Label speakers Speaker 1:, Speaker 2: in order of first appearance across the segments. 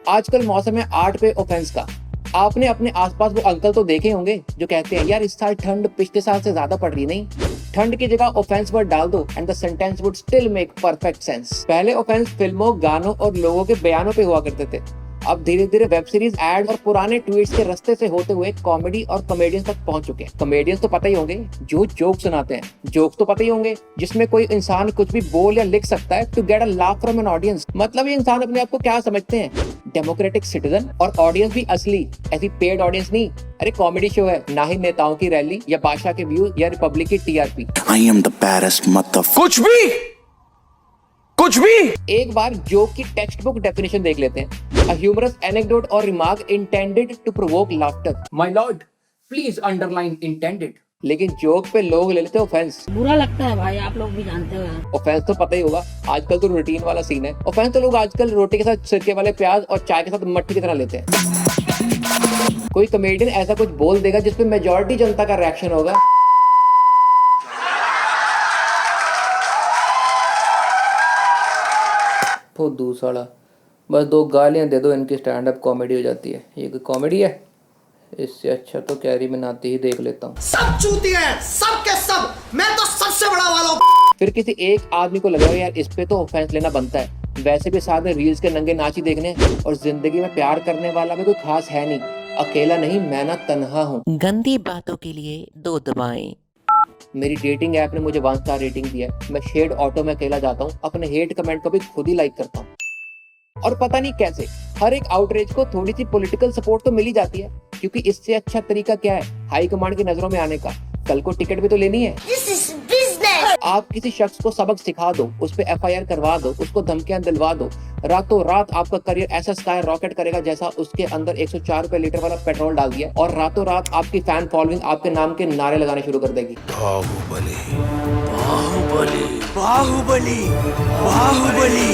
Speaker 1: आजकल मौसम है आर्ट पे ऑफेंस का। आपने अपने आसपास वो अंकल तो देखे होंगे जो कहते हैं यार इस साल ठंड पिछले साल से ज्यादा पड़ रही नहीं। ठंड की जगह ऑफेंस वर्ड डाल दो and the sentence would still make perfect sense. पहले ऑफेंस फिल्मों, गानों और लोगों के बयानों पे हुआ करते थे। अब धीरे धीरे वेब सीरीज, एड और पुराने ट्वीट्स के रास्ते से होते हुए कॉमेडी और कॉमेडियंस तक पहुंच चुके हैं। कॉमेडियंस तो पता ही होंगे जो जोक सुनाते हैं, जोक्स तो पता ही होंगे जिसमें कोई इंसान कुछ भी बोल या लिख सकता है to get a laugh from an audience. मतलब ये इंसान अपने आप को क्या समझते हैं, डेमोक्रेटिक सिटीजन? और ऑडियंस भी असली, ऐसी पेड ऑडियंस नहीं। अरे कॉमेडी शो है, ना ही नेताओं की रैली या बादशाह के व्यूज या रिपब्लिक की TRP.
Speaker 2: I am the baddest कुछ भी।
Speaker 1: एक बार जोक की टेक्स्ट बुक डेफिनेशन देख लेते हैं। A humorous anecdote or remark intended to provoke laughter. My lord, please underline intended. लेकिन जोक पे लोग ले लेते हैं ऑफेंस।
Speaker 3: बुरा लगता है भाई, आप लोग भी जानते हो।
Speaker 1: ऑफेंस तो पता ही होगा, आजकल तो रूटीन वाला सीन है। ऑफेंस तो लोग आजकल रोटी के साथ सिरके वाले प्याज और चाय के साथ मट्ठी की तरह लेते हैं। कोई कॉमेडियन ऐसा कुछ बोल देगा जिसपे मेजॉरिटी जनता का रिएक्शन होगा। फुद्दू साला, बस 2 गालियां दे दो, इनकी स्टैंड अप कॉमेडी हो जाती है। ये कोई कॉमेडी है? इससे अच्छा तो कैरी में नाती ही देख लेता हूँ।
Speaker 4: सब चूतिए हैं, सब के सब। मैं तो सबसे बड़ा वाला हूँ।
Speaker 1: फिर किसी एक आदमी को लगा यार इस पे तो ऑफेंस लेना बनता है। वैसे भी साथ में रील्स के नंगे नाच ही देखने और जिंदगी में प्यार करने वाला भी कोई खास है नहीं। अकेला नहीं, मैं ना तन्हा हूँ।
Speaker 5: गंदी बातों के लिए 2 दबाएं।
Speaker 1: मेरी डेटिंग ऐप ने मुझे 1 स्टार रेटिंग दिया है। मैं शेड ऑटो में अकेला जाता हूँ, अपने हेट कमेंट को भी खुद ही लाइक करता हूँ। और पता नहीं कैसे हर एक आउटरीच को थोड़ी सी पॉलिटिकल सपोर्ट तो मिल ही जाती है, क्योंकि इससे अच्छा तरीका क्या है हाई कमांड की नजरों में आने का। कल को टिकट भी तो लेनी है। आप किसी शख्स को सबक सिखा दो, उस पे एफआईआर करवा दो, उसको धमकियां दिलवा दो, रातों रात आपका करियर ऐसा स्काई रॉकेट करेगा जैसा उसके अंदर 104 रुपए लीटर वाला पेट्रोल डाल दिया, और रातों रात आपकी फैन फॉलोइंग आपके नाम के नारे लगाने शुरू कर देगी।
Speaker 2: बाहुबली बाहुबली बाहुबली बाहुबली।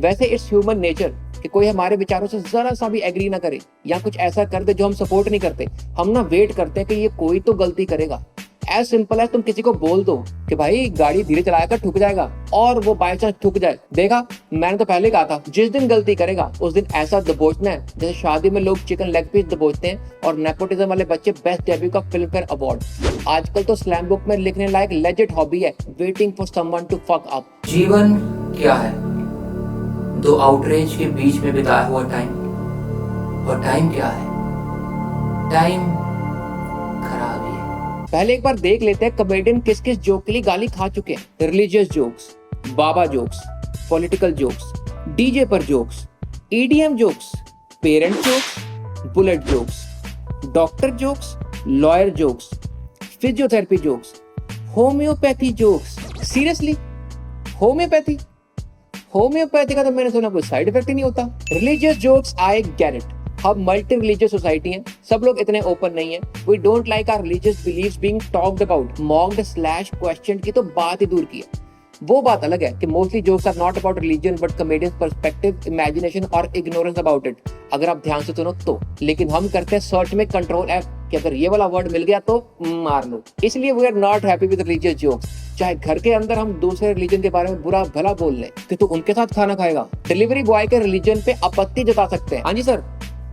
Speaker 1: वैसे इट्स ह्यूमन नेचर कि कोई हमारे विचारों से जरा सा भी एग्री ना करे या कुछ ऐसा कर दे जो हम सपोर्ट नहीं करते। हम ना वेट करते हैं कि ये कोई तो गलती करेगा। एज सिंपल एज तुम किसी को बोल दो कि भाई गाड़ी धीरे चलाएगा ठुक जाएगा, और वो बाय चांस ठुक जाए। देखा, मैंने तो पहले कहा था जिस दिन गलती करेगा उस दिन ऐसा दबोचना है जैसे शादी में लोग चिकन लेग पीस दबोचते हैं और नेपोटिज्म वाले बच्चे बेस्ट डेब्यू का फिल्म फेयर अवार्ड। आजकल तो स्लैम बुक में लिखने लायक लेजिट हॉबी है waiting for someone to fuck up. जीवन क्या है? 2 आउटरेज के बीच में बिताया हुआ टाइम। और टाइम क्या है? टाइम खराब ही है। पहले एक बार देख लेते हैं कॉमेडियन किस किस जोक के लिए गाली खा चुके हैं। रिलीजियस जोक्स, बाबा जोक्स, पॉलिटिकल जोक्स, डीजे पर jokes, EDM jokes, parent jokes, bullet jokes, doctor jokes, lawyer jokes, physiotherapy jokes, homeopathy jokes. Seriously homeopathy का तो मैंने सुना कोई साइड इफेक्ट ही नहीं होता। Religious jokes, I get it. हम मल्टी रिलीजियस सोसाइटी हैं, सब लोग इतने ओपन नहीं है। We don't like our religious beliefs being talked about, mocked / question की तो बात ही दूर की है। वो बात अलग है कि mostly jokes are not about religion but comedians perspective, imagination और इग्नोरेंस अबाउट इट, अगर आप ध्यान से सुनो तो। लेकिन हम करते हैं सर्च में कंट्रोल F कि अगर ये वाला वर्ड मिल गया तो मार लो। इसलिए we are not happy with religious jokes. चाहे घर के अंदर हम दूसरे रिलीजन के बारे में बुरा भला बोल लें कि तू उनके साथ खाना खाएगा, डिलीवरी बॉय के रिलीजन पे आपत्ति जता सकते हैं।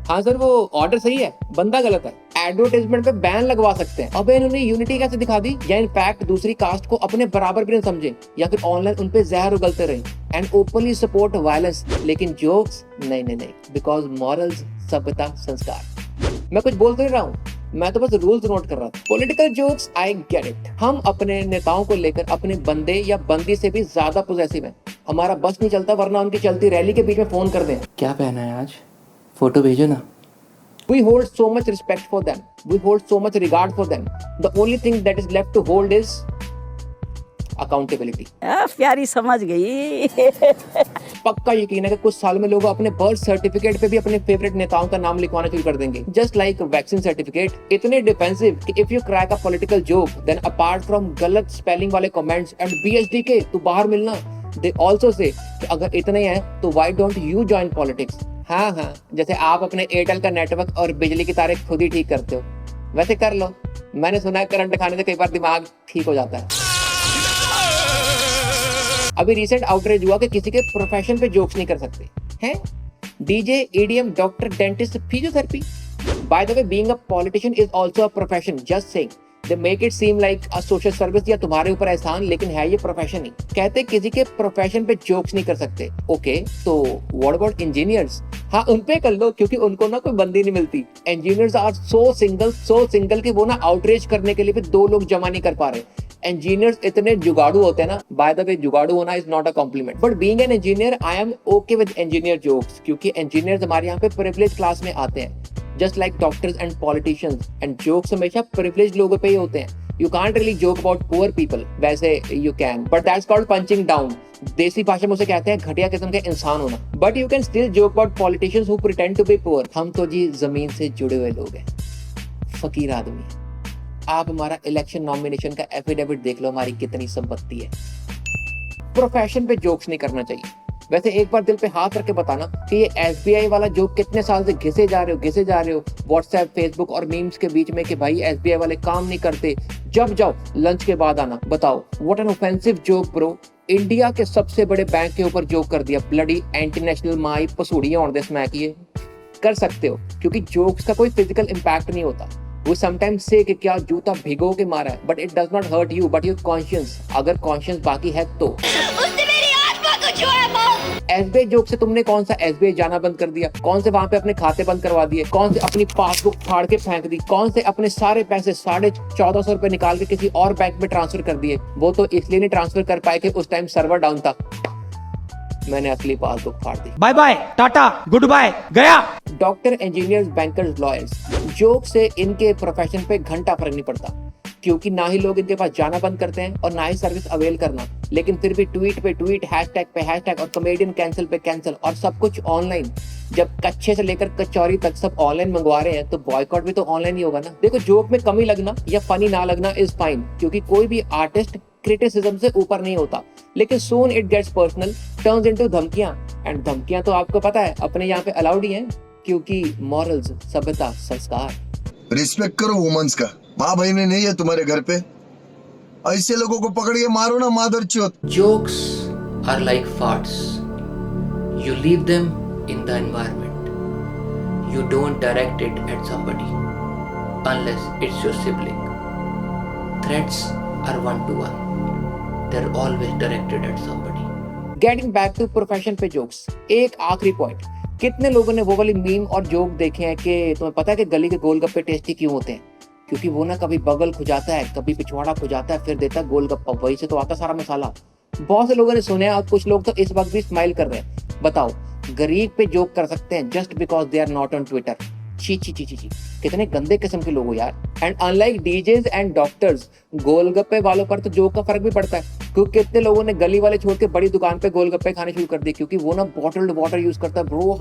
Speaker 1: हाँ सर वो ऑर्डर सही है, बंदा गलत है। एडवर्टाइजमेंट पे बैन लगवा सकते हैं। अबे इन्होंने यूनिटी कैसे दिखा दी? या इनफैक्ट दूसरी कास्ट को अपने बराबर भी न समझे, या फिर ऑनलाइन उनपे जहर उगलते रहे एंड ओपनली सपोर्ट वायलेंस। लेकिन जोक्स नहीं, बिकॉज मॉरल्स, सभ्यता, संस्कार। मैं कुछ बोल तो नहीं रहा हूँ, मैं तो बस रूल्स नोट कर रहा था। Political jokes, I get it. हम अपने नेताओं को लेकर अपने बंदे या बंदी से भी ज्यादा पॉजिटिव हैं। हमारा बस नहीं चलता वरना उनकी चलती रैली के बीच में फोन कर दें, क्या पहना है आज, फोटो भेजो ना। We hold so much respect for them. We hold so much regard for them. The only thing that is left to hold is accountability.
Speaker 3: प्यारी समझ गई।
Speaker 1: पक्का यकीन है कि कुछ साल में लोग अपने बर्थ सर्टिफिकेट पे भी अपने फेवरेट नेताओं का नाम लिखवाना शुरू कर देंगे, जस्ट लाइक वैक्सीन सर्टिफिकेट। इतने डिफेंसिव कि if you crack a political joke then apart from गलत स्पेलिंग वाले कमेंट्स एंड BHD के तू बाहर मिलना, दे ऑल्सो से अगर इतने हैं तो why don't you join politics. हाँ, जैसे आप अपने एयरटेल का नेटवर्क और बिजली की तारें खुद ही ठीक करते हो, वैसे कर लो। मैंने सुना है करंट खाने से कई बार दिमाग ठीक हो जाता है। अभी रिसेंट आउटरीच हुआ कि किसी के प्रोफेशन पे जोक्स नहीं कर सकते हैं। DJ, EDM, doctor, dentist, physiotherapy. Bye the way, being a politician is also a profession, just saying. They make it seem like a social service या तुम्हारे ऊपर एहसान, लेकिन है ये प्रोफेशन ही। कहते किसी के प्रोफेशन पे जोक्स नहीं कर सकते। ओके, तो व्हाट अबाउट इंजीनियर्स? हाँ, उन पे कर लो, क्योंकि उनको ना कोई बंदी नहीं मिलती। इंजीनियर्स आर सो सिंगल कि वो ना आउटरीच करने के लिए भी 2 लोग जमा नहीं कर पा रहे। इंजीनियर्स इतने जुगाड़ू होते हैं ना। बाय द वे, जुगाड़ू होना is not a compliment, but being an engineer I am okay with engineer jokes, क्योंकि इंजीनियर्स हमारे यहाँ पे प्रिविलेज क्लास में आते हैं, just like doctors and politicians. And jokes हमेशा प्रिविलेज लोगों पे ही होते हैं। You can't really joke about poor people, वैसे you can, but that's called punching down. देसी भाषा में उसे कहते हैं घटिया किस्म के इंसान होना। But you can still joke about politicians who pretend to be poor. हम तो जी जमीन से जुड़े हुए लोग हैं, फकीर आदमी है। आप हमारा इलेक्शन नॉमिनेशन का एफिडेविट देख लो, हमारी कितनी संपत्ति है। प्रोफेशन पे जोक्स नहीं करना चाहिए। वैसे एक बार दिल पे हाथ रख के बताना कि ये एसबीआई वाला जोक कितने साल से घिसे जा रहे हो व्हाट्सएप, फेसबुक और मीम्स के बीच में कि भाई एसबीआई वाले काम नहीं करते, जब जाओ लंच के बाद आना। बताओ, what an offensive joke bro. India के सबसे बड़े बैंक के ऊपर जोक कर दिया। ब्लडी इंटरनेशनल माई पसूड़ियां ऑन दिस मैक। ये कर सकते हो क्योंकि जोक्स का कोई फिजिकल इम्पैक्ट नहीं होता। वो समटाइम्स से कि क्या जूता भिगो के मारा है, but it does not hurt you but your conscience. अगर कॉन्शियंस बाकी है तो एसबीआई जोक से तुमने कौन सा एसबीआई जाना बंद कर दिया, कौन से वहां पे अपने खाते बंद करवा दिए, कौन से अपनी पासबुक फाड़ के फेंक दी, कौन से अपने सारे पैसे 1450 रुपए निकाल के किसी और बैंक में ट्रांसफर कर दिए। वो तो इसलिए नहीं ट्रांसफर कर पाए कि उस टाइम सर्वर डाउन था। मैंने असली पासबुक फाड़ दी।
Speaker 6: Bye bye, tata, good bye, गया।
Speaker 1: Doctor, engineers, bankers, lawyers, joke से इनके प्रोफेशन पे घंटा फर्क नहीं पड़ता, क्योंकि ना ही लोग इनके पास जाना बंद करते हैं और ना ही सर्विस अवेल करना। लेकिन फिर भी ट्वीट पे ट्वीट, हैशटैग पे हैशटैग और कॉमेडियन कैंसिल पे कैंसिल, और सब कुछ ऑनलाइन। जब कच्चे से लेकर कचौरी तक सब ऑनलाइन मंगवा रहे हैं तो बॉयकॉट भी तो ऑनलाइन ही होगा ना। देखो, जोक में कमी लगना या फनी ना लगना इज फाइन, क्योंकि कोई भी आर्टिस्ट क्रिटिसिज्म से ऊपर नहीं होता। लेकिन soon it gets personal, turns into धमकियां। एंड धमकियां तो आपको पता है अपने यहाँ पे अलाउड ही हैं, क्योंकि मॉरल्स, सभ्यता, संस्कार।
Speaker 7: रिस्पेक्ट करो वुमेन्स का। माँ बहने नहीं है तुम्हारे घर पे, ऐसे लोगों को पकड़ के मारो ना मादरचोद।
Speaker 1: Jokes are like farts. You leave them in the environment. You don't direct it at somebody unless it's your sibling. Threats are one-to-one. They're always directed at somebody. Getting back to profession पे jokes. एक आखिरी point, कितने लोगों ने वो वाली meme और joke देखे हैं कि तुम्हें पता है कि गली के गोलगप्पे टेस्टी क्यों होते हैं? क्योंकि वो ना कभी बगल खुजाता है, कभी पिछवाड़ा खुजाता है, फिर देता गोलगप्पा, वही से तो आता सारा मसाला। बहुत से लोगों ने सुने और कुछ लोग तो इस वक्त भी स्माइल कर रहे हैं। बताओ, गरीब पे जोक कर सकते हैं just because they are not on Twitter. ची ची ची ची ची, कितने गंदे किस्म के लोग हो यार। And unlike DJs and doctors, golgappe वालों पर तो जोक का फर्क भी पड़ता है, क्योंकि कितने लोगों ने गली वाले छोड़ के बड़ी दुकान पे गोलगप्पे खाने शुरू कर दिए, क्योंकि वो ना बॉटल्ड वाटर यूज करता है। ब्रो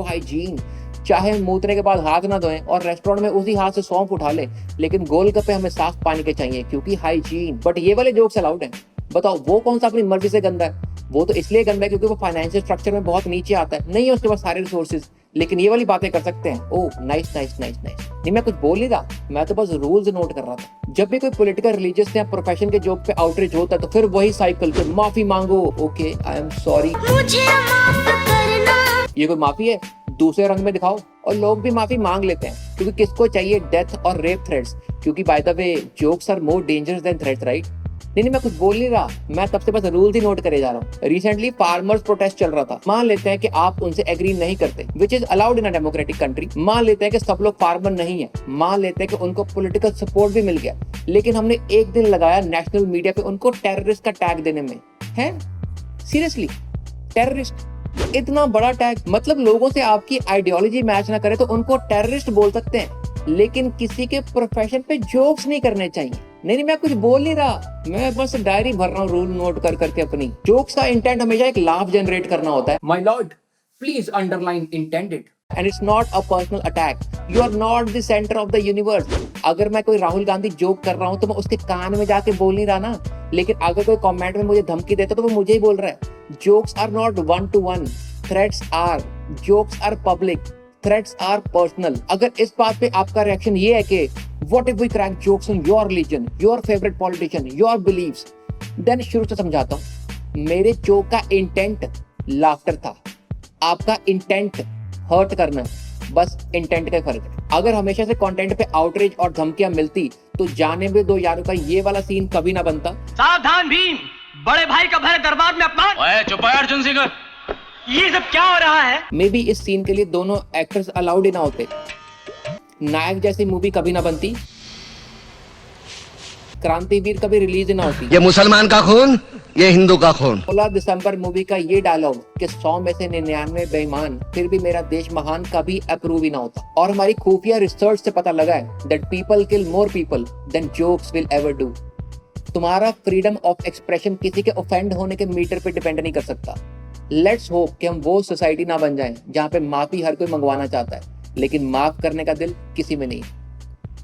Speaker 1: हाइजीन, चाहे मूतने के बाद हाथ ना धोएं और रेस्टोरेंट में उसी हाथ से सौंफ उठा ले, लेकिन गोलगप्पे हमें साफ पानी के चाहिए क्योंकि हाइजीन। बट ये वाले जोक्स अलाउड हैं। बताओ, वो कौन सा अपनी मर्जी से गंदा है? वो तो इसलिए गंदा है क्योंकि वो फाइनेंशियल स्ट्रक्चर में बहुत नीचे आता है, नहीं है उसके पास सारे रिसोर्सेज, लेकिन ये वाली बातें कर सकते हैं। Oh nice. नहीं, मैं कुछ बोल नहीं रहा, मैं तो बस रूल्स नोट कर रहा था। जब भी कोई पॉलिटिकल, रिलीजियस या प्रोफेशन के जोक पे आउटरीच होता है तो फिर वही साइकिल के माफी मांगो, ओके आई एम सॉरी, मुझे माफ करना। ये कोई माफी है? दूसरे रंग में दिखाओ। और लोग भी माफी मांग लेते हैं, क्योंकि किसको चाहिए डेथ और रेप थ्रेट्स, क्योंकि by the way jokes are more dangerous than threats, right? नहीं, मैं कुछ बोल नहीं रहा, मैं तब से बस रूल्स ही नोट करे जा रहा हूँ। रिसेंटली फार्मर्स प्रोटेस्ट चल रहा था। मान लेते हैं कि आप उनसे एग्री नहीं करते, which is allowed in a democratic country. मान लेते हैं कि सब लोग फार्मर नहीं है, मान लेते हैं कि उनको पॉलिटिकल सपोर्ट भी मिल गया, लेकिन हमने एक दिन लगाया नेशनल मीडिया पे उनको टेररिस्ट का टैग देने में। है सीरियसली टेररिस्ट? इतना बड़ा टैग, मतलब लोगों से आपकी आइडियोलॉजी मैच ना करे तो उनको टेररिस्ट बोल सकते हैं, लेकिन किसी के प्रोफेशन पे जोक्स नहीं करने चाहिए। नहीं, मैं कुछ बोल नहीं रहा, मैं बस डायरी भर रहा हूँ रूल नोट कर करके अपनी। जोक्स का इंटेंट हमेशा एक लाफ जनरेट करना होता है। My Lord, please underline intended. And it's not a personal attack. You are not the center of the universe. अगर मैं कोई राहुल गांधी जोक कर रहा हूँ तो मैं उसके कान में जाके बोल नहीं रहा ना, लेकिन अगर कोई कमेंट में मुझे धमकी देता तो वो मुझे ही बोल रहा है। Jokes are not one to one, threats are. Jokes are public, threats are personal. अगर इस बात पे आपका रिएक्शन ये है कि what if we crack jokes on your religion, your favourite politician, your beliefs, then शुरू से समझाता हूँ, मेरे जोक का इंटेंट लाफ्टर था, आपका इंटेंट हर्ट करना, बस इंटेंट का फर्क है। अगर हमेशा से कंटेंट पे आउटरीच और धमकियां मिलती तो जाने में दो यारों का ये वाला सीन कभी ना बनता।
Speaker 6: सावधान भीम, बड़े भाई का भरे दरबार में अपमान। ओए चुप है अर्जुन सिंह, ये सब क्या हो रहा है?
Speaker 1: मे बी इस सीन के लिए दोनों एक्टर्स अलाउड ही ना होते, नायक जैसी मूवी कभी ना बनती, क्रांतिवीर कभी रिलीज ना होती।
Speaker 8: ये मुसलमान का खून, ये हिंदू का खून।
Speaker 1: 16 दिसंबर मूवी का ये डायलॉग कि 100 में से 99 बेईमान फिर भी मेरा देश महान कभी अप्रूव ही ना होता। और हमारी खुफिया रिसर्च से पता लगा है that people kill more people than jokes will ever do. तुम्हारा फ्रीडम ऑफ एक्सप्रेशन किसी के ऑफेंड होने के मीटर पे डिपेंड नहीं कर सकता। लेट्स होप कि हम वो सोसाइटी ना बन जाएं जहां पे माफी हर कोई मंगवाना चाहता है लेकिन माफ करने का दिल किसी में नहीं।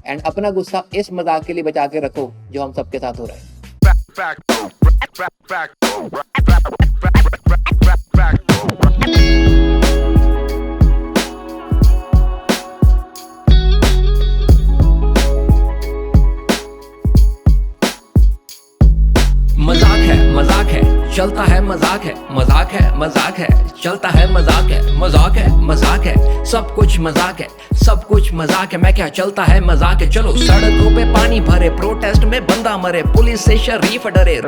Speaker 1: एंड अपना गुस्सा इस मजाक के लिए बचा के रखो जो हम सबके साथ हो रहा है।
Speaker 6: मजाक है, चलता है मजाक है, मजाक है, मजाक है, चलता है मजाक है, मजाक है, मजाक है, सब कुछ मजाक है, सब कुछ मजाक है। मैं क्या चलता है मजाक है। चलो सड़कों पे पानी भरे, प्रोटेस्ट में बंदा मरे, पुलिस से शरीफ डरे,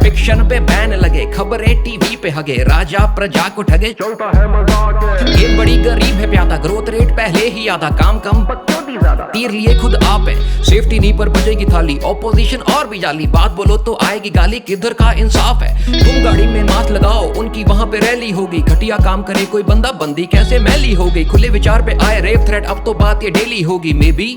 Speaker 6: फिक्शन पे बैन लगे, खबरें टीवी पे हगे, राजा प्रजा को ठगे, चलता है मजाक है। ये बड़ी गरीब है प्यादा, ग्रोथ रेट पहले ही आधा, काम कम तीर लिए खुद आप है, सेफ्टी नहीं पर बजेगी थाली, ऑपोजिशन और भी जाली, बात बोलो तो आएगी गाली, किधर का इंसाफ है। तुम गाड़ी में मास्क लगाओ, उनकी वहां पे रैली होगी, घटिया काम करे कोई बंदा, बंदी कैसे मैली हो गई, खुले विचार पे आए रेप थ्रेट, अब तो बात ये डेली होगी, मे बी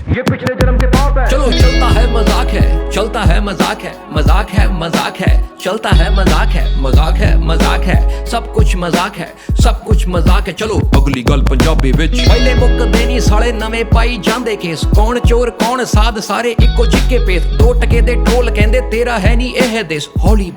Speaker 6: ये पिछले जन्म के पाप है। चलो चलता है मजाक है, चलता है मजाक है, मजाक है, मजाक है, चलता है मजाक है, मजाक है, मजाक है, सब कुछ मजाक है, सब कुछ मजाक है। चलो अगली गल पंजाबी विच, पहले मुक देनी साले नਵੇਂ पाई जांदे केस, कौन चोर कौन साध सारे इक्को जिक्के पेस, 2 टके दे टोल कहंदे तेरा है नी एह देश, हौली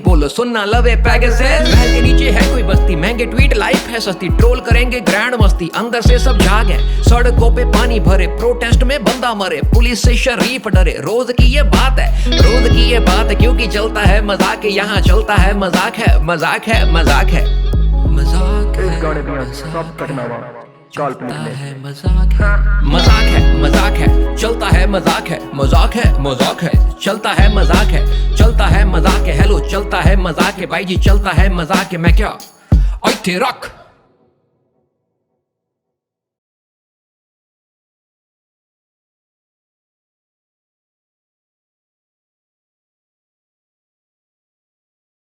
Speaker 6: बोलो सुनना लवे पैगेसेस, महल के नीचे है कोई बस्ती, महंगे ट्वीट लाइफ है सस्ती, ट्रोल करेंगे ग्रैंड मस्ती, अंदर से सब जाग है, सड़कों पे पानी भरे, प्रोटेस्ट में बंदा मरे, पुलिस से शरीफ डरे, रोज की ये बात है, रोज की ये बात है, क्योंकि चलता है मजाक है, यहाँ चलता है मजाक है, मजाक है, मजाक है, मजाक है, चलता है मजाक है, मजाक है, मजाक है, चलता है मजाक है, मजाक है, मजाक है, चलता है मजाक है, चलता है मजाक है, हेलो चलता है मजाक है, भाई जी चलता है मजाक है, मैं क्या ऐथे रख।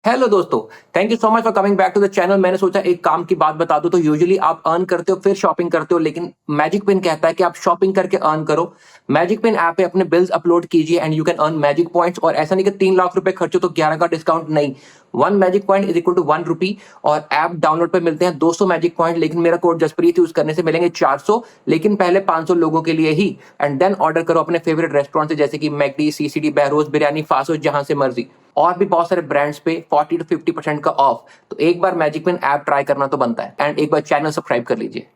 Speaker 1: हेलो दोस्तों, thank you so much for coming back to the channel. मैंने सोचा एक काम की बात बता दूं, तो यूजुअली आप अर्न करते हो फिर शॉपिंग करते हो, लेकिन मैजिक पिन कहता है कि आप शॉपिंग करके अर्न करो। मैजिक पिन ऐप पे अपने बिल्स अपलोड कीजिए and you can earn magic points. और ऐसा नहीं कि 3 लाख रुपए खर्चो तो 11 का डिस्काउंट, नहीं, 1 magic point is equal to 1 rupee. और ऐप डाउनलोड पे मिलते हैं 200 मैजिक पॉइंट, लेकिन मेरा कोड जसप्रीत यूज करने से मिलेंगे 400, लेकिन पहले 500 लोगों के लिए ही। एंड देन ऑर्डर करो अपने फेवरेट रेस्टोरेंट से, जैसे कि McD, CCD, Behroz biryani, Faso, जहां से मर्जी। और भी बहुत सारे ब्रांड्स पे 40 to 50% का ऑफ। तो एक बार मैजिक पिन ऐप ट्राई करना तो बनता है, एंड एक बार चैनल सब्सक्राइब कर लीजिए।